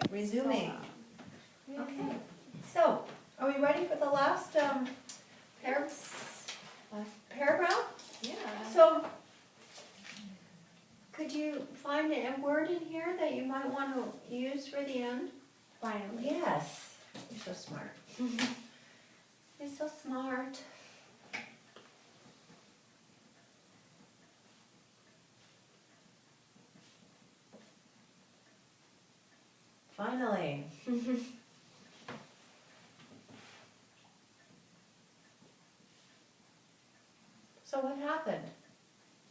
resuming. Okay, so, are we ready for the last paragraph? Yeah. So, could you find a word in here that you might want to use for the end? Finally. Yes, you're so smart. You're so smart. Finally. So what happened?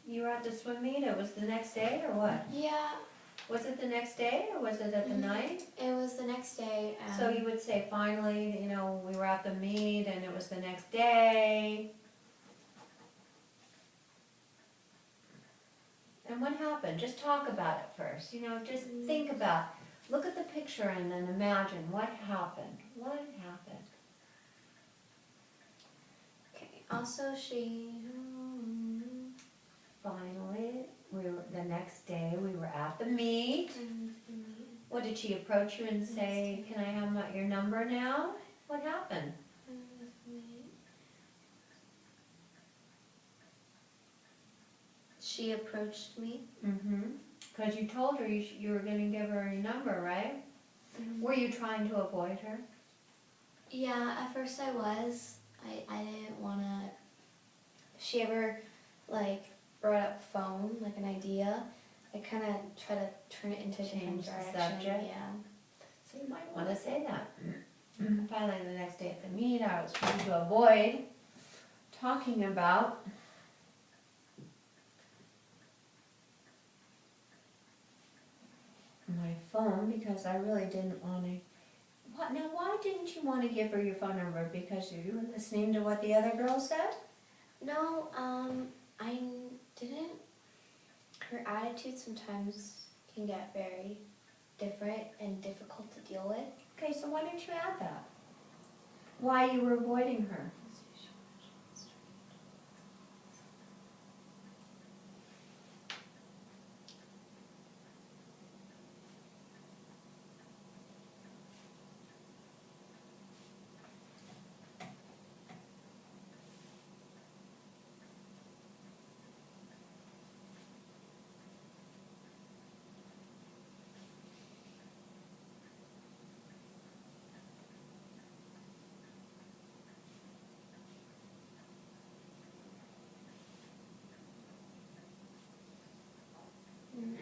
You were at the swim meet, it was the next day or what? Yeah. Was it the next day or was it at the night? It was the next day. So you would say finally, you know, we were at the meet and it was the next day. And what happened? Just talk about it first, you know, just think about, look at the picture and then imagine what happened. What happened? Okay. Also, she. Finally, the next day we were at the meet. What did she approach you and say, can I have your number now? What happened? She approached me. Because you told her you were going to give her your number, right? Were you trying to avoid her? Yeah, at first I was. I didn't want to. If she ever, like, brought up phone, like an idea, I kind of try to turn it into a different Change the direction. subject? Yeah. So you might want to say that. Finally, the next day at the meet, I was trying to avoid talking about my phone because I really didn't want to. Now, why didn't you want to give her your phone number? Because you were listening to what the other girl said? No, I didn't. Her attitude sometimes can get very different and difficult to deal with. Okay, so why didn't you add that? Why you were avoiding her? No.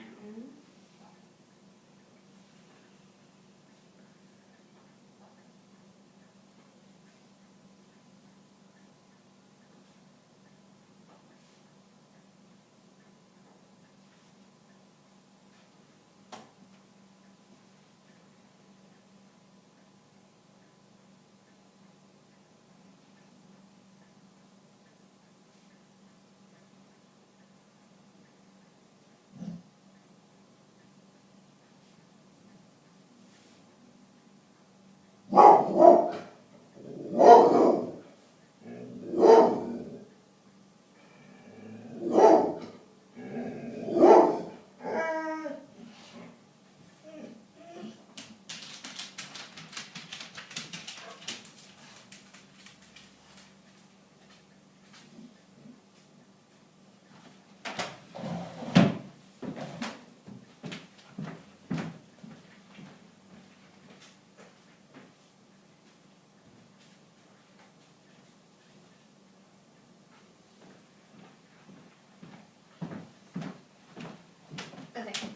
Okay.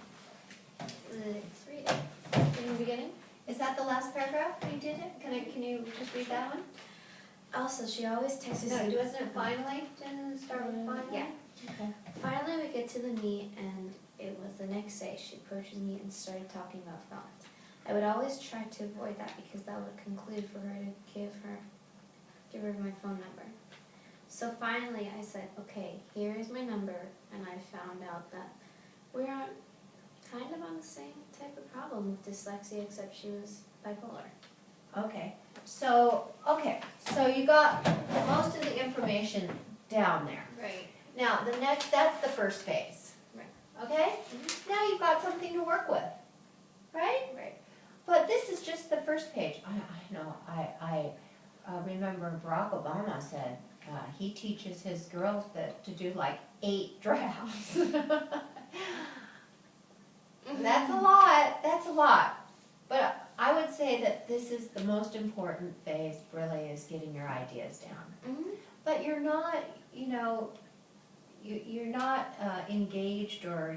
Let's read it. In the beginning. Is that the last paragraph you did it? Can you just read that one? Also, she always texts No, me. wasn't it finally? Didn't it start with finally? Yeah. Okay. Finally, we get to the meet, and it was the next day. She approaches me and started talking about phones. I would always try to avoid that because that would conclude for her to give her my phone number. So finally, I said, okay, here is my number, and I found out that we're kind of on the same type of problem with dyslexia, except she was bipolar. Okay. So you got most of the information down there. Right. Now, that's the first phase. Right. Okay? Now you've got something to work with. Right? Right. first page. I know, I remember Barack Obama said, he teaches his girls to do like 8 drafts. That's a lot. But I would say that this is the most important phase, really, is getting your ideas down. But you're not, you're not engaged, or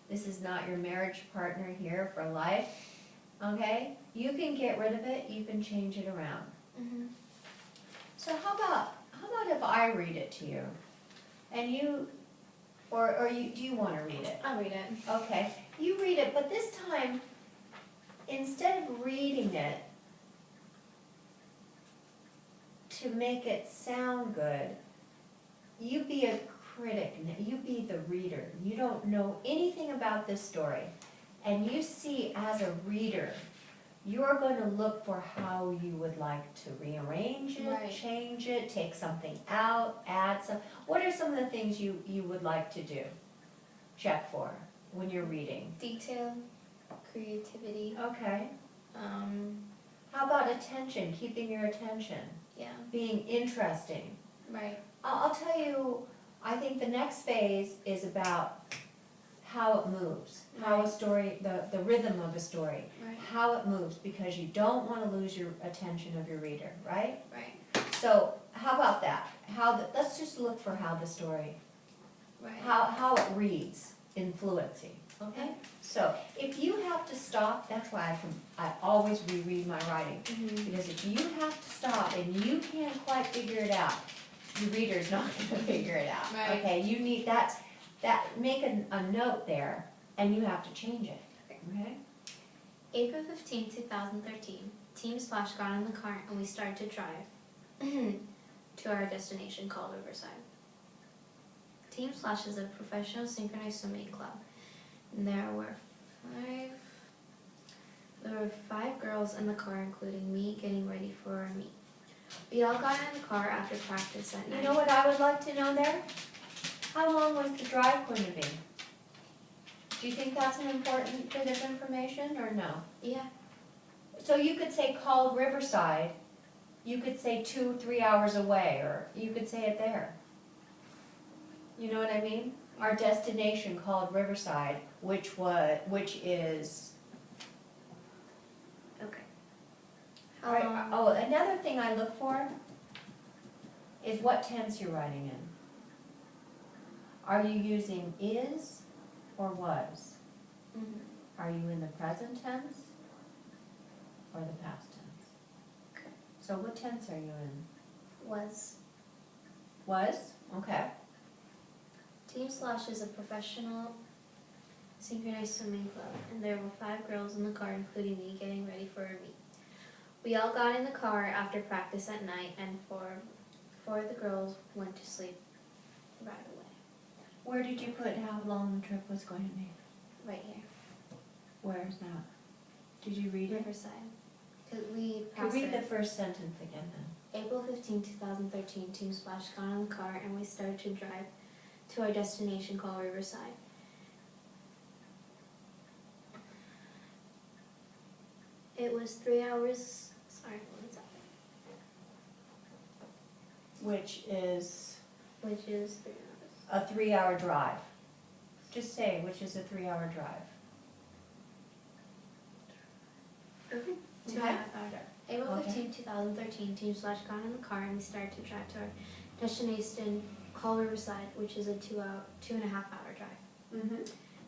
this is not your marriage partner here for life, okay? You can get rid of it, you can change it around. So how about if I read it to you, and you, do you want to read it? I'll read it. Okay, you read it, but this time, instead of reading it to make it sound good, you be a critic, you be the reader. You don't know anything about this story, and you see as a reader, you're going to look for how you would like to rearrange it, Right. change it, take something out, add some. What are some of the things you would like to do? Check for when you're reading. Detail, creativity. Okay. How about attention, keeping your attention, Yeah. being interesting? Right. I'll tell you, I think the next phase is about how it moves, how a story, the rhythm of a story, Right. how it moves, because you don't want to lose your attention of your reader, right? Right. So how about that? Let's just look for how the story, Right. how it reads in fluency, okay? So if you have to stop, that's why I always reread my writing, because if you have to stop and you can't quite figure it out, your reader's not going to figure it out, Right. okay? You need make a note there, and you have to change it, okay? April 15, 2013, Team Splash got in the car and we started to drive to our destination called Riverside. Team Splash is a professional synchronized swimming club. And there were five girls in the car, including me, getting ready for our meet. We all got in the car after practice at night. You know what I would like to know there? How long was the drive going to be? Do you think that's an important bit of information, or no? Yeah. So you could say called Riverside, you could say 2-3 hours away, or you could say it there. You know what I mean? Our destination called Riverside, which is. Okay. Oh, another thing I look for is what tense you're writing in. Are you using is or was? Are you in the present tense or the past tense? Okay. So what tense are you in? Was. Was? Okay. Team Splash is a professional synchronized swimming club, and there were five girls in the car, including me, getting ready for a meet. We all got in the car after practice at night, and four of the girls went to sleep right away. Where did you put how long the trip was going to be? Right here. Where is that? Did you read it? Riverside. Because we Could passed read the it. first sentence again then. April 15, 2013, Team Splash got in the car, and we started to drive to our destination called Riverside. It was 3 hours. Sorry, one second. Which is Which is 3 hours. a 3-hour drive. Just say which is a 3-hour drive. Okay. Okay. 2.5 hour drive. April Okay. 15, 2013, Team Splash got in the car and we started to drive to our destination called Riverside, which is a 2.5 hour drive.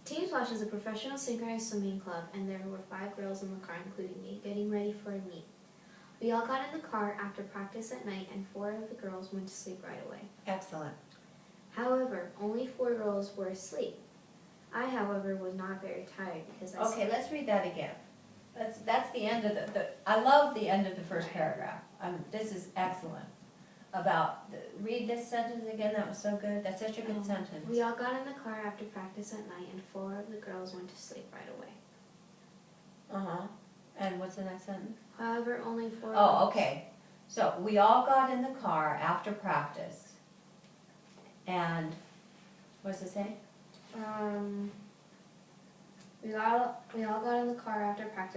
Team Splash is a professional synchronized swimming club, and there were five girls in the car, including me, getting ready for a meet. We all got in the car after practice at night, and four of the girls went to sleep right away. Excellent. However, only four girls were asleep. I, however, was not very tired because I Okay, let's read that again. That's the end of I love the end of the first Right. paragraph. This is excellent. Read this sentence again, that was so good. That's such a good sentence. We all got in the car after practice at night, and four of the girls went to sleep right away. Uh-huh. And what's the next sentence? However, only four. Oh, okay. So we all got in the car after practice. And what does it say? We all got in the car after practice